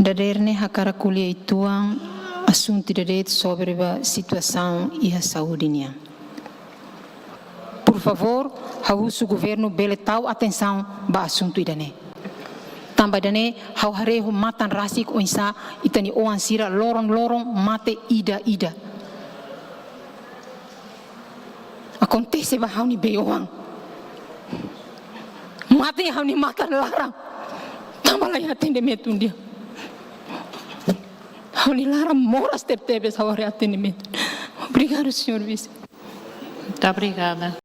Daderne hakarakulia ituang assunto de direito sobre a situação e a saúde nia. Por favor, o governo bele tal atenção ba assunto idane. Também dane hau hareho matan rasik oinsa itani oansira lorong mate ida. Acontece ba hau ni beoang. Mate hau ni matan larang. Tambah lagi atendimento dia. Hau ni larang moras tebes hau hari atendimento. Obrigado, senhor vice. Muito obrigada.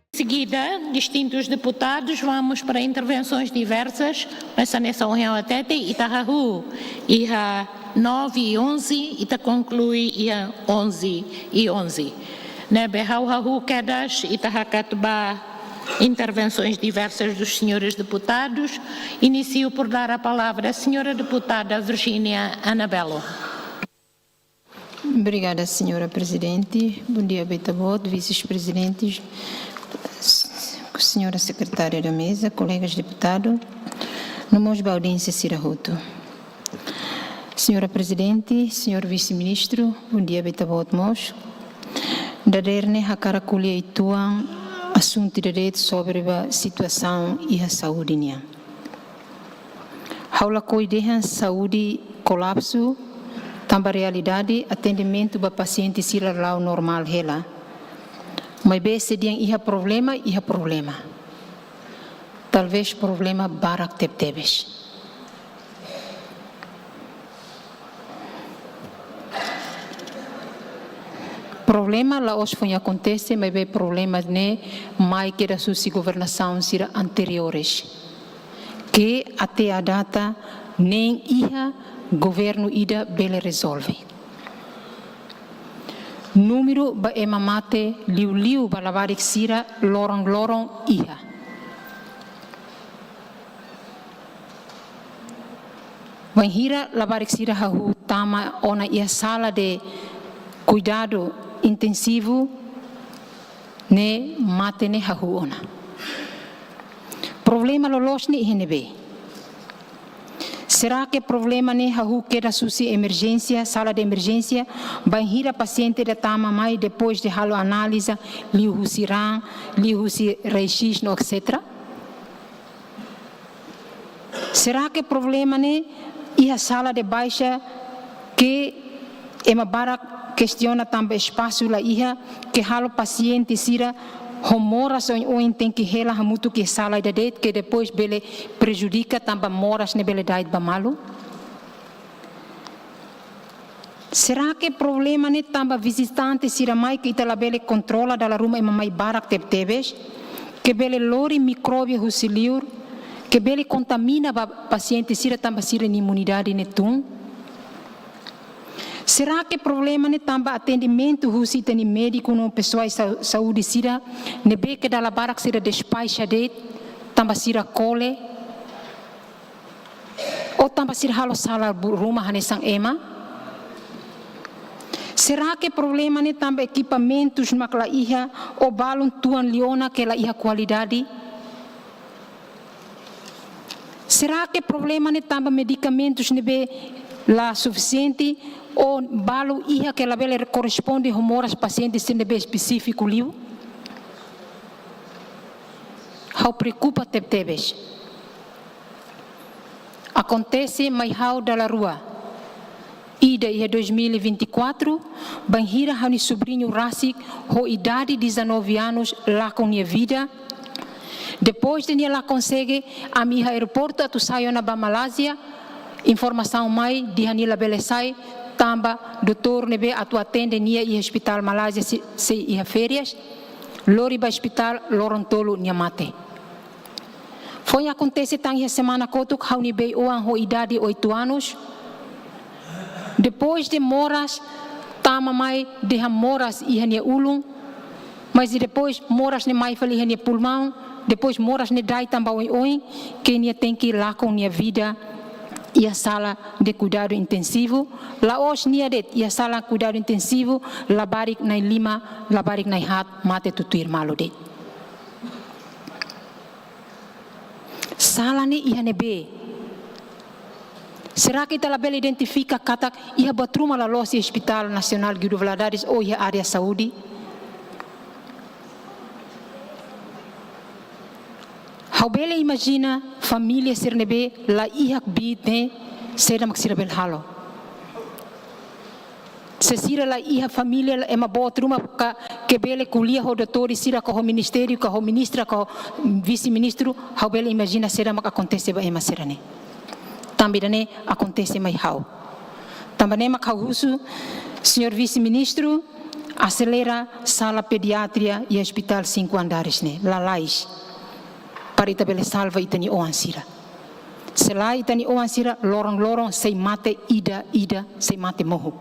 Em seguida, distintos deputados, vamos para intervenções diversas. Nessa reunião até tem Itahahu, Iha 9 e 11, Ita conclui Iha 11 e 11. Nebe Hauhahu Kedas, Itahakatba, intervenções diversas dos senhores deputados. Inicio por dar a palavra à senhora deputada Virgínia Anabelo. Obrigada, senhora presidente. Bom dia, Betabot, vice-presidentes, senhora secretária da mesa, colegas deputados, nomos Baudência Sirahuto. Senhora presidente, senhor vice-ministro, bom dia, Betabot Mos. Daderne hakarakulia ituang assunto de direito sobre a situação e a saúde nia. Haula coidehan saúde colapso, também realidade atendimento ba paciente sira lau normal hela. Mas bem sediang iha problema. Talvez problema barak tebes. Problema lá hoje foi acontece, mas bem problema né mais que da sua governação sira anteriores. Que até a data nem iha governo ida bele resolve. Número ba emamate liu ba lavarik sira lorong iha. Banhira lavarik sira hahu tama ona ia sala de cuidado intensivo ne mate ne hahu ona. Problema lolos ni ihenebe. Será que problema ne hahu queda susi emergência, sala de emergência, banhira paciente da tama mai depois de halo análise, liu husiran, liu husi raio-x, etc. Será que problema ne ia sala de baixa que emabara questiona também espaço lá ia que halo paciente sira homoras ou tem que rela muito que sala de det que depois bele prejudica também moras ne bele dait bamalu. Será que problema ne também visitante sira mai que itala bele controla da ruma e mai barak tebes que bele lori micróbio husiliur que bele contamina ba paciente sira também sira imunidade ne tum. Será que problema ne também atendimento husita ni médico no pessoa saúde sira ne beke dala barak sira despacha det também sira cole ou também sira halo sala rumah hanesang ema. Será que problema ne também equipamentos makla iha ou balon tuan liona que la iha qualidade? Será que problema ne também medicamentos ne be la suficiente ou balo iha que ela bele corresponde a moras pacientes sem bem específico liu? How preocupa tebes. Acontece mais how da rua. Ida ia 2024, banhira hani sobrinho Rasik, ho idade 19 anos lá com minha vida. Depois de ela consegue a minha aeroporto atu saio na Malásia, informação mai de hanila bele sai tamba doutor nebe atu atende nia i hospital Malásia se ia férias lori ba hospital lorontolo nia mate. Foi acontece tang ia semana kotuk hauni be oan ho idade 8 anos. Depois de moras tama mai de moras i hania ulung, mas depois moras ne mai fali hania pulmão, depois moras ne dai tamba oi que nia tem que ir lá com nia vida e a sala de cuidado intensivo. La os niadet e a sala de cuidado intensivo, la barik na lima, la barik na hat, mate tutuir malo det. Sala ni ia nebe. Será que ela bela identifica kata ia batruma la losi Hospital Nacional Guido Valadares ou ia área saúde? How bela imagina família ser nebe la ia bid ne será maksira bel halo. Se sira la ia família é uma boa truma que bela kuliah ho doutor sira ko ministério ko ministra ko vice-ministro, how bela imagina será mak acontece ba ema serane. Também acontece mais how. Também mak husu, senhor vice-ministro, acelera sala pediatria e hospital 5 andares ne, lalais. Para itabele salva itani oansira. Sela itani oansira, lorong sei mate ida, sei mate mohu.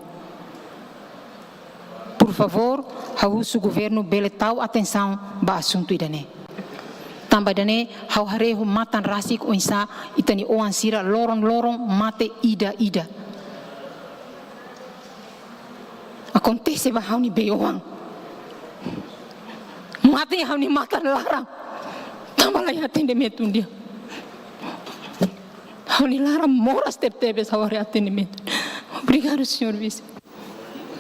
Por favor, hausu governo bele tau atenção ba assunto idane. Também dane hau harehu matan rasik oinsa itani oansira lorong mate ida. Acontece ba hau ni beoang. Mate hau ni matan larang. Tambah lagi atendimento dia. Hau ni larang moras tebe hau atendimento. Obrigado, senhor vice.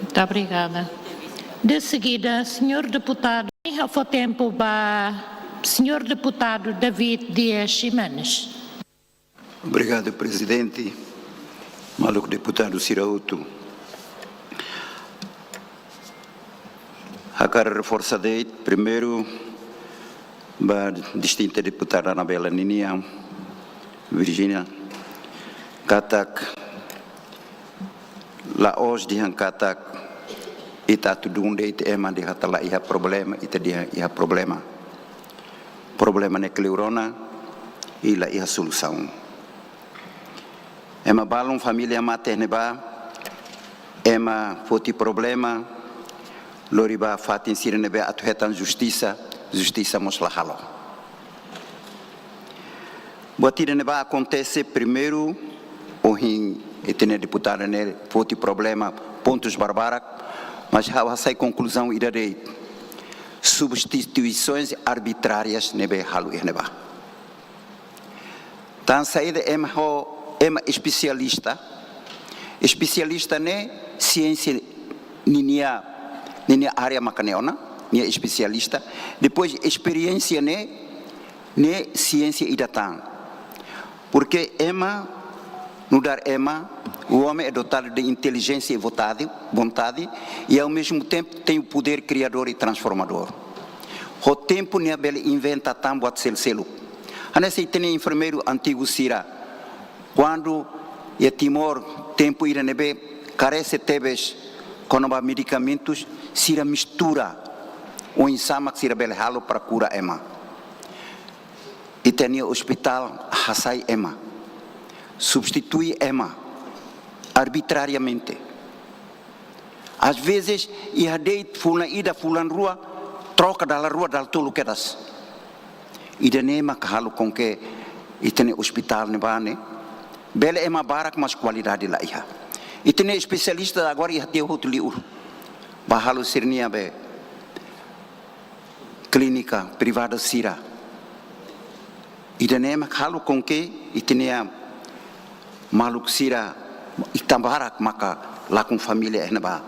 Muito obrigada. De seguida, senhor deputado, já foi tempo para senhor deputado David Dias Ximenes. Obrigado, presidente. Maluco deputado Cirauto. A cara reforça de primeiro, a distinta deputada Anabela Ninia, Virginia, Katak, la hoje de Katak, ita tudo ite ema de hatala iha problema, ita dia iha problema. Problema ne cleurona e la iha solução. Ema balon família materna ba, ema foti problema, loriba fatin sirene be atuhetan justiça moslahalo. Botira ne ba acontece primeiro o rim etene deputada ne foti problema pontos barbarak, mas já sai conclusão irei substituições arbitrárias nebe halu neba. Tan saída ema especialista ne ciência ninia área macaneona, nia especialista, depois experiência ne ciência idatan. Porque ema no dar ema o homem é dotado de inteligência e vontade e ao mesmo tempo tem o poder criador e transformador. O tempo ne abel inventa tambo at selo. Anesse tem enfermeiro antigo sira. Quando e Timor tempo ira nebe carece tebes com medicamentos sira mistura o insama que sira bel halo para cura ema. E tem o hospital hasai ema. Substitui ema arbitrariamente. Às vezes, ia deit fulan rua, troca da rua dal tolo quedas. Ida nema kahalo com que itene hospital ne bane, bela ema barak mas qualidade lá ia. Itene especialista agora ia ter outro liur. Bahalo sirnia be clínica privada sira. Ida nema kahalo com que itene maluk sira itambarak maka lá com família ena ba